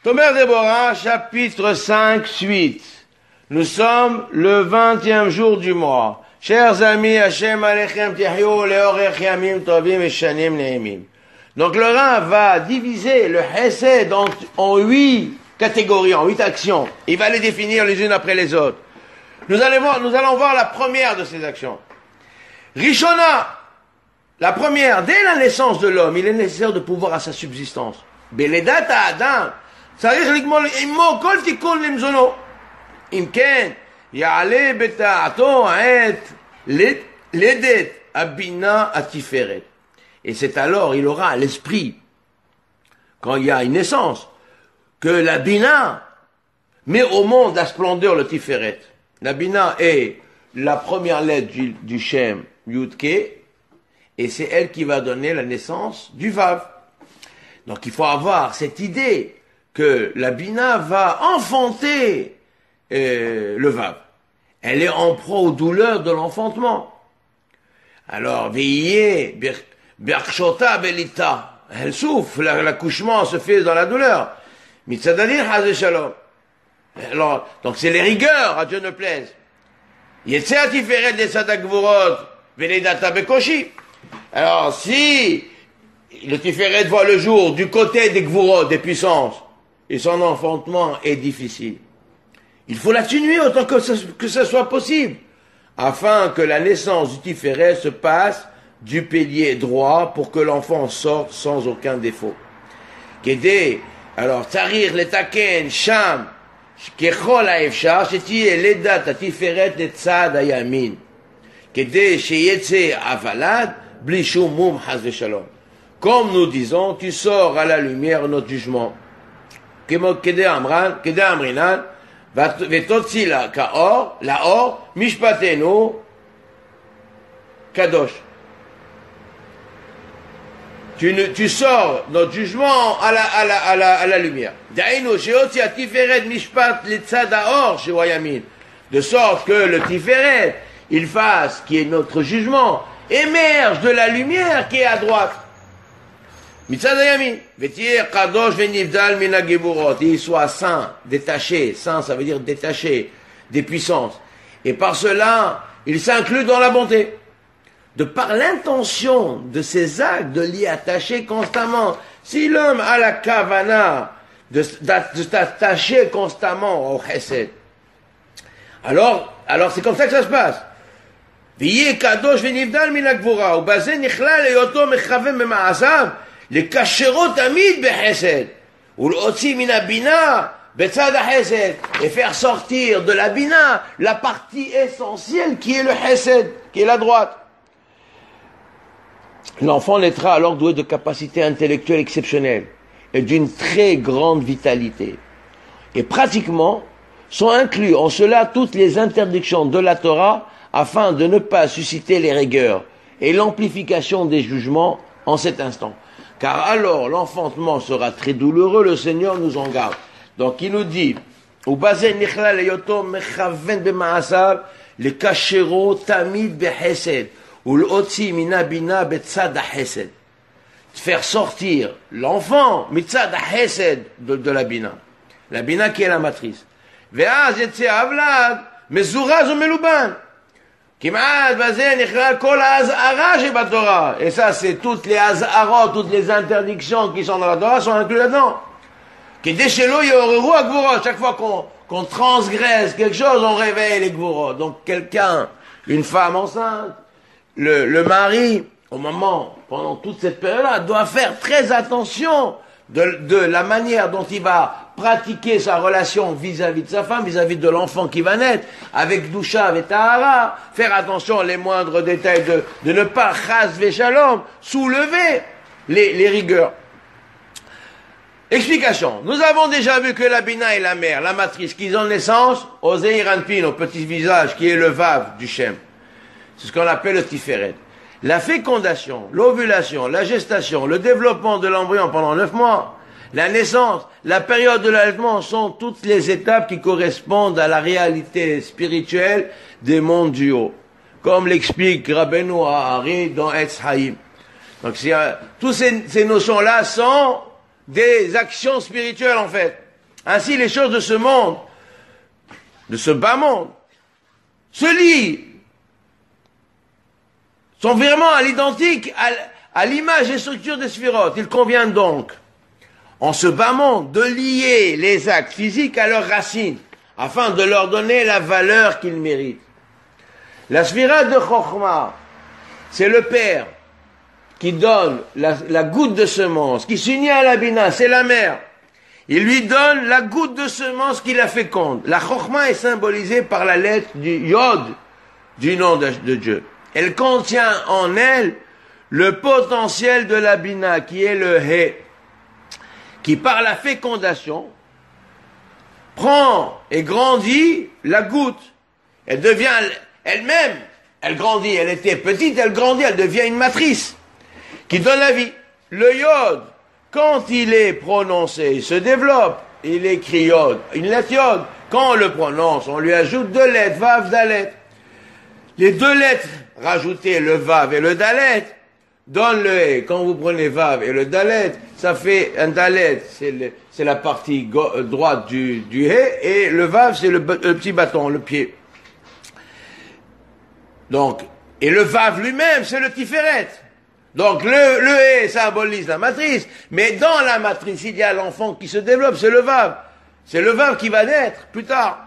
Tomer Déborah, chapitre 5, suite. Nous sommes le 20e jour du mois. Chers amis, Hashem Alechem Tihyou Leorech Yamim Tovim et Shanim Neimim. Donc le Rav va diviser le Hesed en 8 catégories, en 8 actions. Il va les définir les unes après les autres. Nous allons voir la première de ces actions. Rishona, la première, dès la naissance de l'homme, il est nécessaire de pouvoir à sa subsistance. Beledat Adam, צריך לגמול עמו כל תיקון למזונו. אם כן, יעלה בתעתו העת לדת הבינה התפארת. Et c'est alors, il aura à l'esprit, quand il y a une naissance, que la Bina met au monde la splendeur, le Tiferet. La Bina est la première lettre du Shem Yudke, et c'est elle qui va donner la naissance du Vav. Donc il faut avoir cette idée que la Bina va enfanter le Vav. Elle est en proie aux douleurs de l'enfantement. Alors, veillez, Berkshota Belita, elle souffre, l'accouchement se fait dans la douleur. Mitzadadir Hazé Shalom. Alors, donc c'est les rigueurs, à Dieu ne plaise. Yetzea Tiferet de Sadakvurot, Veledata Bekoshi. Alors, si le Tiferet voit le jour du côté des Gvurot, des puissances, et son enfantement est difficile, il faut l'atténuer autant que ce soit possible, afin que la naissance du Tiferet se passe du pilier droit pour que l'enfant sorte sans aucun défaut. Kédé, alors, Tsarir, le Taken, Sham, Kechol Haefshar, Shetiye, Ledat, Tiferet, Netzad, Ayamin. Kédé, Sheyetse, Avalad, Blishum, Mum, Haz Shalom. Comme nous disons, tu sors à la lumière notre jugement. Kédé Amrinan, Vetotsi la Kaor, la Or, Mishpatenu, Kadosh. Tu sors notre jugement à la lumière. Daïno, Sheotsi a Tiferet Mishpat Litzad Aor, chez Wayamin. De sorte que le Tiferet, il fasse, qui est notre jugement, émerge de la lumière qui est à droite. Mitzad Yamin, Vetir Kadosh Venivdal Mina Geburot, il soit saint, détaché, saint ça veut dire détaché des puissances. Et par cela, il s'inclut dans la bonté. De par l'intention de ces actes de l'y attacher constamment. Si l'homme a la kavana de s'attacher constamment au chesed, alors c'est comme ça que ça se passe. V'yeh kadosh v'nivdal min ha'gvura, u'bazeh nichlal heyoto mechavem b'ma'asav, lekasherot tamid b'chesed, u'l'otzi min ha'bina b'tzad ha'chesed, et faire sortir de la bina la partie essentielle qui est le chesed, qui est la droite. L'enfant naîtra alors doué de capacités intellectuelles exceptionnelles et d'une très grande vitalité. Et pratiquement sont inclus en cela toutes les interdictions de la Torah afin de ne pas susciter les rigueurs et l'amplification des jugements en cet instant. Car alors l'enfantement sera très douloureux, le Seigneur nous en garde. Donc il nous dit, Ubazen nichla leyoto mechaven b'ma'asav le kashero tamid b'chesed. Faire sortir l'enfant mitzad hesed de la bina qui est la matrice. Et ça c'est toutes les azharot, toutes les interdictions qui sont dans la Torah sont incluses là-dedans. Chaque fois qu'on transgresse quelque chose, on réveille les gvurot. Donc quelqu'un, une femme enceinte, le mari, pendant toute cette période-là, doit faire très attention de la manière dont il va pratiquer sa relation vis-à-vis de sa femme, vis-à-vis de l'enfant qui va naître, avec Doucha et Tahara, faire attention les moindres détails de ne pas, chas v'shalom, soulever les rigueurs. Explication. Nous avons déjà vu que la bina et la mère, la matrice, qui ont naissance, au Zeiranpin, au petit visage, qui est le Vav du Shem. C'est ce qu'on appelle le Tiferet. La fécondation, l'ovulation, la gestation, le développement de l'embryon pendant 9 mois, la naissance, la période de l'allaitement sont toutes les étapes qui correspondent à la réalité spirituelle des mondes du haut. Comme l'explique Rabbeinu Ahari dans Etz Haïm. Donc toutes ces notions-là sont des actions spirituelles en fait. Ainsi, les choses de ce monde, de ce bas monde, se lient, sont vraiment à l'identique, à l'image et structure des sphirotes. Il convient donc, en ce bas monde, de lier les actes physiques à leurs racines, afin de leur donner la valeur qu'ils méritent. La sphira de Chokhmah, c'est le Père qui donne la goutte de semence, qui s'unit à la Bina, c'est la mère. Il lui donne la goutte de semence qui la féconde. La Chokhmah est symbolisée par la lettre du Yod, du nom de Dieu. Elle contient en elle le potentiel de la Bina, qui est le He, qui par la fécondation prend et grandit la goutte. Elle devient elle-même, elle grandit, elle était petite, elle grandit, elle devient une matrice qui donne la vie. Le Yod, quand il est prononcé, il se développe, il écrit Yod, une lettre Yod. Quand on le prononce, on lui ajoute 2 lettres, Vav, Dalet. Les 2 lettres rajoutées, le Vav et le Dalet, donnent le He. Quand vous prenez Vav et le Dalet, ça fait un Dalet, c'est la partie droite du He, et le Vav, c'est le petit bâton, le pied. Donc, et le Vav lui-même, c'est le Tiferet. Donc le He symbolise la matrice, mais dans la matrice, il y a l'enfant qui se développe, c'est le Vav. C'est le Vav qui va naître plus tard.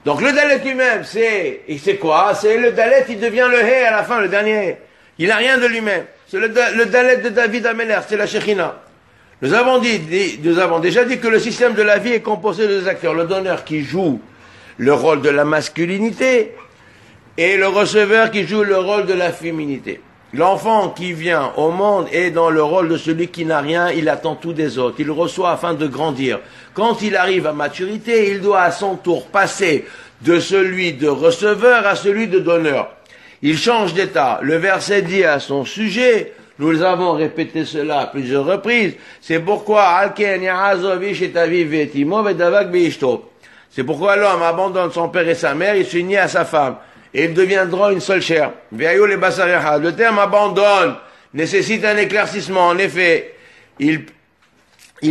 Donc le Dalet lui-même, c'est quoi? C'est le Dalet, il devient le He à la fin, le dernier He. Il n'a rien de lui-même. C'est le Dalet de David Améler, c'est la Shekhina. Nous avons déjà dit que le système de la vie est composé de 2 acteurs. Le donneur qui joue le rôle de la masculinité et le receveur qui joue le rôle de la féminité. L'enfant qui vient au monde est dans le rôle de celui qui n'a rien, il attend tout des autres, il reçoit afin de grandir. Quand il arrive à maturité, il doit à son tour passer de celui de receveur à celui de donneur. Il change d'état. Le verset dit à son sujet, nous avons répété cela à plusieurs reprises, c'est pourquoi c'est pourquoi l'homme abandonne son père et sa mère, il s'unit à sa femme. Et ils deviendront une seule chair. Le terme abandonne nécessite un éclaircissement. En effet, il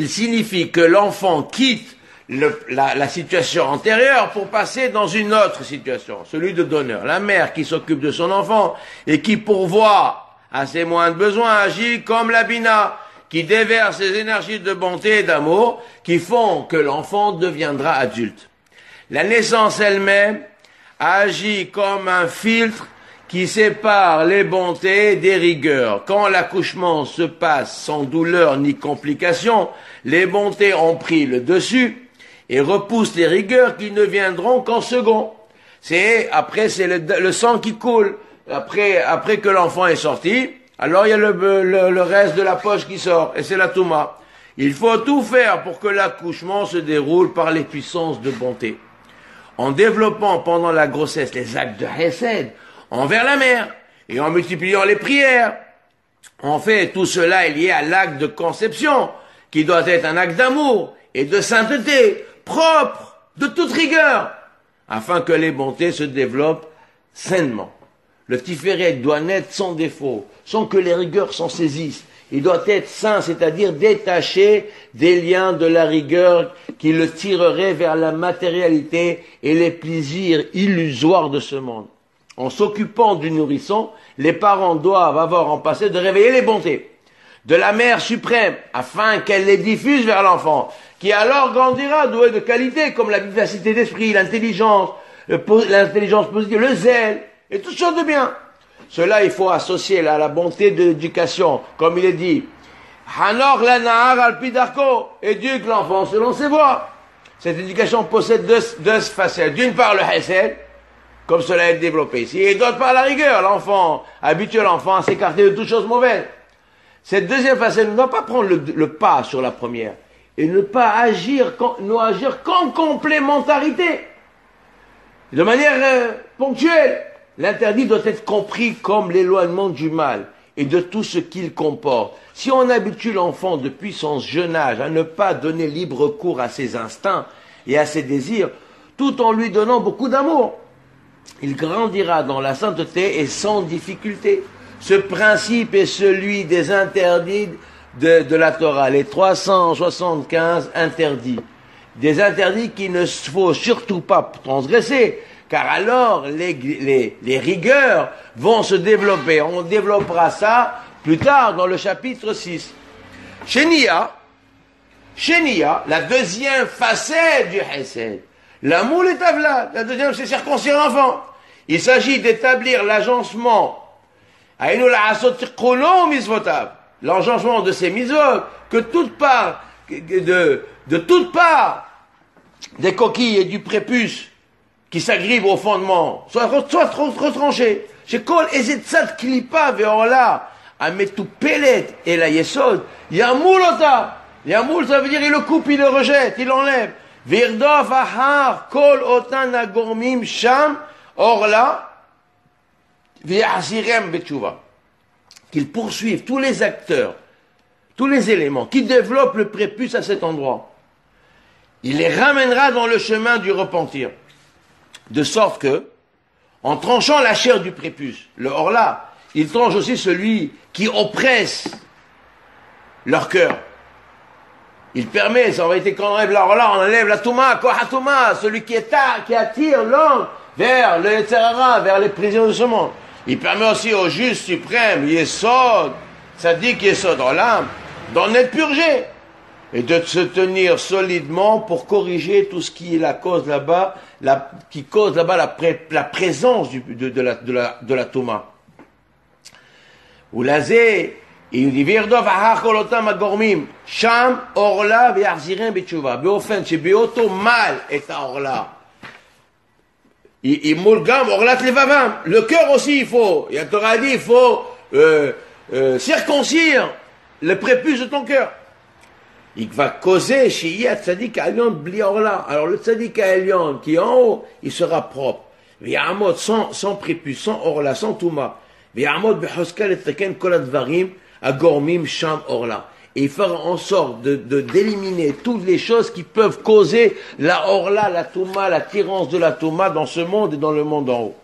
signifie que l'enfant quitte la situation antérieure pour passer dans une autre situation, celui de donneur. La mère qui s'occupe de son enfant et qui pourvoit à ses moindres besoins agit comme la Bina, qui déverse ses énergies de bonté et d'amour qui font que l'enfant deviendra adulte. La naissance elle-même agit comme un filtre qui sépare les bontés des rigueurs. Quand l'accouchement se passe sans douleur ni complication, les bontés ont pris le dessus et repoussent les rigueurs qui ne viendront qu'en second. Après, c'est le sang qui coule. Après que l'enfant est sorti, alors il y a le reste de la poche qui sort, et c'est la touma. Il faut tout faire pour que l'accouchement se déroule par les puissances de bonté. En développant pendant la grossesse les actes de Hesed envers la mère et en multipliant les prières. En fait, tout cela est lié à l'acte de conception qui doit être un acte d'amour et de sainteté, propre de toute rigueur, afin que les bontés se développent sainement. Le Tiferet doit naître sans défaut, sans que les rigueurs s'en saisissent. Il doit être saint, c'est-à-dire détaché des liens de la rigueur qui le tireraient vers la matérialité et les plaisirs illusoires de ce monde. En s'occupant du nourrisson, les parents doivent avoir en passé de réveiller les bontés de la mère suprême, afin qu'elle les diffuse vers l'enfant, qui alors grandira doué de qualités comme la vivacité d'esprit, l'intelligence positive, le zèle, et toutes sortes de biens. Cela, il faut associer à la bonté de l'éducation, comme il est dit, Hanor la nahar al pidarko, éduque l'enfant selon ses voies. Cette éducation possède deux facettes. D'une part, le hesed, comme cela est développé ici, et d'autre part, la rigueur. L'enfant, habitue l'enfant à s'écarter de toutes choses mauvaises. Cette deuxième facette ne doit pas prendre le pas sur la première, et ne pas agir qu'en complémentarité, de manière ponctuelle. L'interdit doit être compris comme l'éloignement du mal et de tout ce qu'il comporte. Si on habitue l'enfant depuis son jeune âge à ne pas donner libre cours à ses instincts et à ses désirs, tout en lui donnant beaucoup d'amour, il grandira dans la sainteté et sans difficulté. Ce principe est celui des interdits de la Torah, les 375 interdits. Des interdits qu'il ne faut surtout pas transgresser, car alors les rigueurs vont se développer. On développera ça plus tard dans le chapitre 6. Shenia, la deuxième facette du Hesed. L'amour est avla. La deuxième, c'est circoncire l'enfant. Il s'agit d'établir l'agencement. L'agencement de ces mitzvot, que de toute part, des coquilles et du prépuce qui s'agrippent au fondement, soit retranchés. Chez Kol Ezetzat Klipa Veorla, Ametu Pelet et la Yesod, Yamulota. Yamul, ça veut dire il le coupe, il le rejette, il l'enlève. Virdof Ahar, Kol Otan Agormim Sham, Orla, Viasirem Betchouva. Qu'ils poursuivent tous les acteurs, tous les éléments qui développent le prépuce à cet endroit. Il les ramènera dans le chemin du repentir. De sorte que, en tranchant la chair du prépuce, le orla, il tranche aussi celui qui oppresse leur cœur. Il permet, ça aurait été quand on enlève la orla, on enlève la touma, kohatuma, celui qui attire l'homme vers le Yetzirah, vers les prisons de ce monde. Il permet aussi au juste suprême, Yesod, Tzadik Yesod Olam, d'en être purgé et de se tenir solidement pour corriger tout ce qui est la cause là-bas, qui cause là-bas la présence de la Touma. Oulazé, il dit Virdov ahakolotam agormim, Sham orla ve'achzirem betchouva, beofen shebeoto mal et orla. Imulgam orlat levavam. Le cœur aussi, il faut. Il y a Torah dit, il faut circoncire le prépuce de ton cœur. Il va causer chez Yat Tzadik Alion bli orla. Alors le Tzadik Alion qui est en haut, il sera propre. V'yamod sans prépuce, sans orla, sans touma. V'yamod behoskal et teken kol advarim agormim sham orla. Et il fera en sorte d'éliminer toutes les choses qui peuvent causer la orla, la touma, l'attirance de la touma dans ce monde et dans le monde en haut.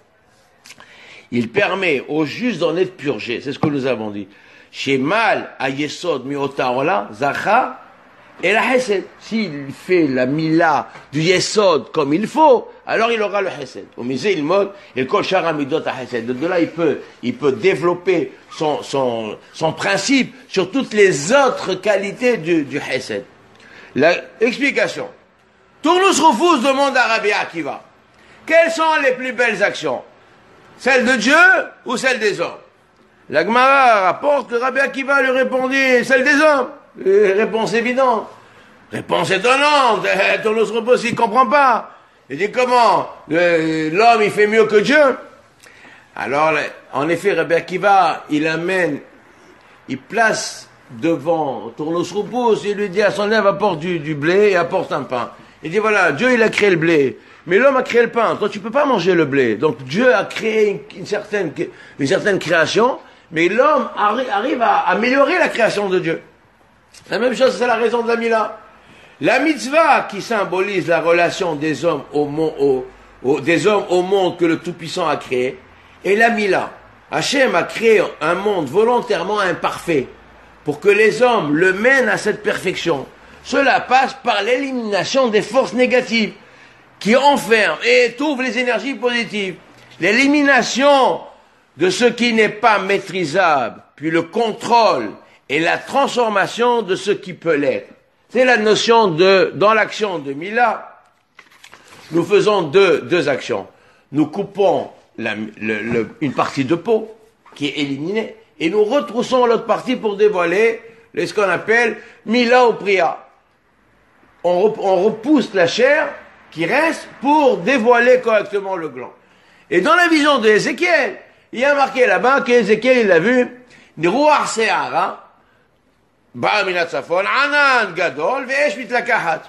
Il permet aux justes d'en être purgés. C'est ce que nous avons dit. Chez Mal, à Yesod, Miota orla, Zacha, et la Hesed. S'il fait la Mila du Yesod comme il faut, alors il aura le Hesed. Au misé, il mode, et le Kol Shara Midot à Hesed. De là, il peut développer son principe sur toutes les autres qualités du Hesed. L'explication. Tournus Rufus demande à Rabbi Akiva, quelles sont les plus belles actions? Celles de Dieu ou celles des hommes? La Gemara rapporte que Rabbi Akiva lui répondit, celles des hommes. Réponse évidente. Réponse étonnante. Tournus Rufus, il ne comprend pas. Il dit comment? L'homme, il fait mieux que Dieu? Alors, en effet, Rabbi Akiva, il place devant Tournus Rufus, il lui dit à son élève, apporte du blé et apporte un pain. Il dit, voilà, Dieu, il a créé le blé, mais l'homme a créé le pain. Toi, tu peux pas manger le blé. Donc, Dieu a créé une certaine création, mais l'homme arrive à améliorer la création de Dieu. La même chose, c'est la raison de la Mila. La mitzvah qui symbolise la relation des hommes au monde que le Tout-Puissant a créé, et la Mila. Hachem a créé un monde volontairement imparfait pour que les hommes le mènent à cette perfection. Cela passe par l'élimination des forces négatives qui enferment et étouffent les énergies positives. L'élimination de ce qui n'est pas maîtrisable, puis le contrôle et la transformation de ce qui peut l'être. C'est la notion dans l'action de Mila, nous faisons deux actions. Nous coupons une partie de peau qui est éliminée et nous retroussons l'autre partie pour dévoiler ce qu'on appelle Mila ou Priya. On repousse la chair qui reste pour dévoiler correctement le gland. Et dans la vision d'Ézéchiel, il y a marqué là-bas qu'Ézéchiel, il a vu Ruach Se'ara, Ba Minat Safon, Anan Gadol, Ve'esh Mitlakahat.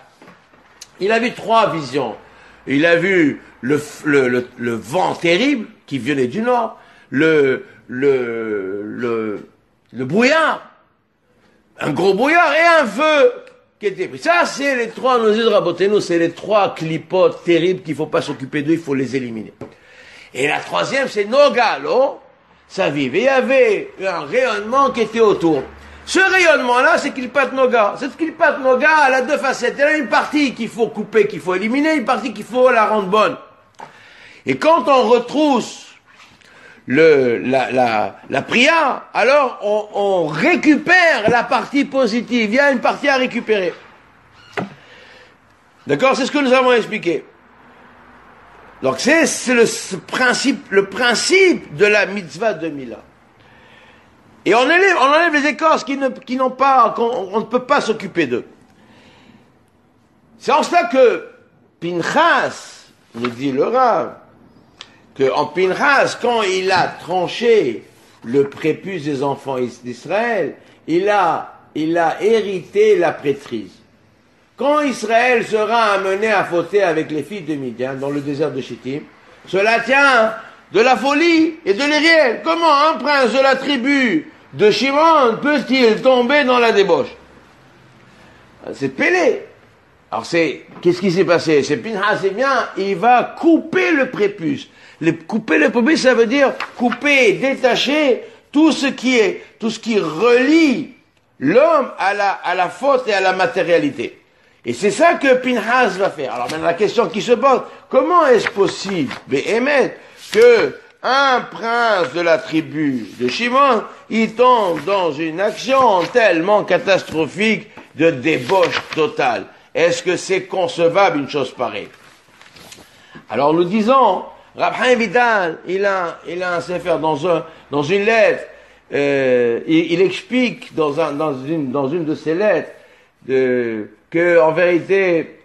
Il a vu trois visions. Il a vu le vent terrible qui venait du nord, le brouillard, un gros brouillard et un feu qui était pris. Ça, c'est les trois, c'est les trois clipotes terribles qu'il ne faut pas s'occuper d'eux, il faut les éliminer. Et la troisième, c'est Nogalo, ça vivait. Il y avait un rayonnement qui était autour. Ce rayonnement-là, c'est Kilpat Noga. Cette Kilpat Noga, elle a deux facettes. Elle a une partie qu'il faut couper, qu'il faut éliminer, une partie qu'il faut la rendre bonne. Et quand on retrousse la priya, alors on récupère la partie positive. Il y a une partie à récupérer. D'accord? C'est ce que nous avons expliqué. Donc c'est le principe de la mitzvah de Mila. Et on enlève les écorces qui n'ont pas, on ne peut pas s'occuper d'eux. C'est en cela que Pinchas, nous dit le Rav, que en Pinchas, quand il a tranché le prépuce des enfants d'Israël, il a hérité la prêtrise. Quand Israël sera amené à fauter avec les filles de Midian dans le désert de Shittim, cela tient de la folie et de l'irréel. Comment un prince de la tribu de Shimon peut-il tomber dans la débauche? C'est Pélé. Alors qu'est-ce qui s'est passé? C'est Pinchas, c'est bien, il va couper le prépuce. Couper le prépuce, ça veut dire couper, détacher tout ce qui relie l'homme à la faute et à la matérialité. Et c'est ça que Pinchas va faire. Alors maintenant la question qui se pose, comment est-ce possible, Béhémet, que un prince de la tribu de Shimon, il tombe dans une action tellement catastrophique de débauche totale? Est-ce que c'est concevable une chose pareille? Alors nous disons, Rab Chaim Vital, il a un sefer dans une lettre, il explique dans une de ses lettres que en vérité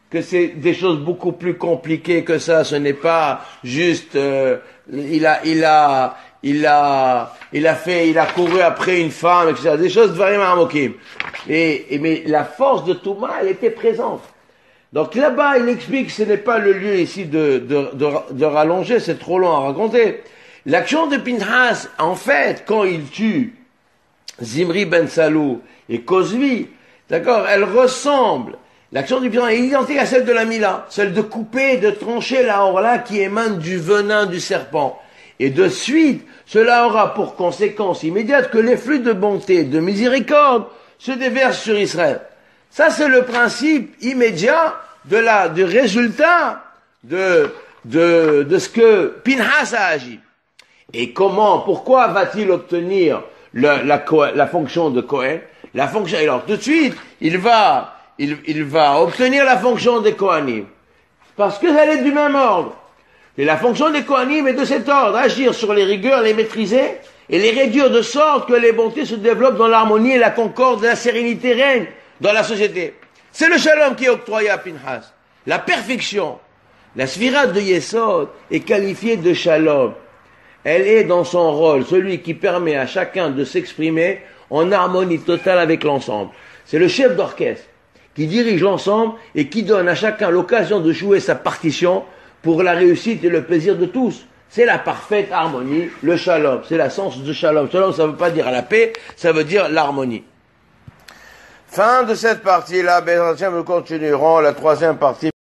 que c'est des choses beaucoup plus compliquées que ça. Ce n'est pas juste il a couru après une femme, etc. Des choses vraiment amokim. Mais la force de Touma, elle était présente. Donc là-bas, il explique que ce n'est pas le lieu ici de rallonger, c'est trop long à raconter. L'action de Pinchas, en fait, quand il tue Zimri ben Salou et Kozvi, d'accord, elle ressemble, l'action du Pinchas est identique à celle de la Mila, celle de couper, de trancher la orla qui émane du venin du serpent. Et de suite, cela aura pour conséquence immédiate que les flux de bonté, de miséricorde, se déversent sur Israël. Ça, c'est le principe immédiat du résultat de ce que Pinchas a agi. Et pourquoi va-t-il obtenir la fonction de Kohen? Alors, tout de suite, il va obtenir la fonction des Kohanim. Parce que elle est du même ordre. Et la fonction des Kohanim est de cet ordre, agir sur les rigueurs, les maîtriser, et les réduire de sorte que les bontés se développent dans l'harmonie et la concorde et la sérénité règne dans la société. C'est le shalom qui est octroyé à Pinchas. La perfection. La sphirate de Yesod est qualifiée de shalom. Elle est dans son rôle, celui qui permet à chacun de s'exprimer en harmonie totale avec l'ensemble. C'est le chef d'orchestre qui dirige l'ensemble et qui donne à chacun l'occasion de jouer sa partition pour la réussite et le plaisir de tous. C'est la parfaite harmonie, le shalom. C'est l'essence de shalom. Shalom, ça ne veut pas dire la paix, ça veut dire l'harmonie. Fin de cette partie-là, nous continuerons la troisième partie.